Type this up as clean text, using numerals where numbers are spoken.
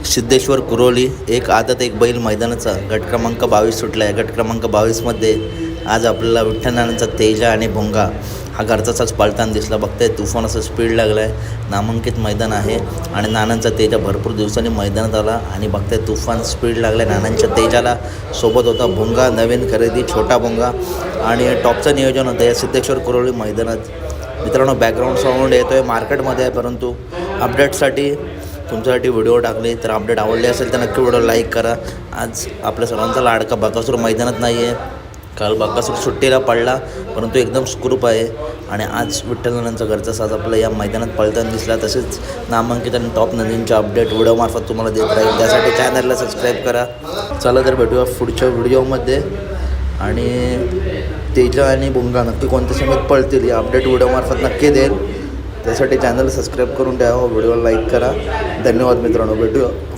सिद्धेश्वर कुरोली एक आदत एक बैल मैदानाचा गट क्रमांक 22 सुटला आहे. गट क्रमांक 22मध्ये आज आपल्याला विठ्ठल नानांचा तेजा आणि भोंगा हा घरचाच पाळताना दिसला. बघताय तुफान असं स्पीड लागला आहे. नामांकित मैदान आहे आणि नानांचा तेजा भरपूर दिवसांनी मैदानात आला आणि बघताय तुफान स्पीड लागला आहे. नानांच्या तेजाला सोबत होता भोंगा, नवीन खरेदी छोटा भोंगा आणि टॉपचं नियोजन होतं या सिद्धेश्वर कुरोली मैदानात. मित्रांनो, बॅकग्राऊंड साऊंड येतो आहे, मार्केटमध्ये आहे, परंतु अपडेटसाठी तुमच्यासाठी व्हिडिओ टाकले. तर अपडेट आवडले असेल तर नक्की व्हिडिओ लाईक करा. आज आपल्या सर्वांचा लाडका बकासूर मैदानात नाही आहे. काल बकासूर सुट्टीला पडला, परंतु एकदम सुखरूप आहे आणि आज विठ्ठल नानांचा घरचा साज आपल्याला या मैदानात पळताना दिसला. तसेच नामांकित आणि टॉप नदींचे अपडेट व्हिडिओमार्फत तुम्हाला देत राहील. त्यासाठी चॅनलला सबस्क्राईब करा. चला तर भेटूया पुढच्या व्हिडिओमध्ये. आणि तेजा आणि भोंगा नक्की कोणत्या समेत पळतील या अपडेट व्हिडिओमार्फत नक्की देईल. त्यासाठी चॅनल सबस्क्राईब करून ठेवा, व्हिडिओला लाईक करा. धन्यवाद मित्रांनो, भेटूया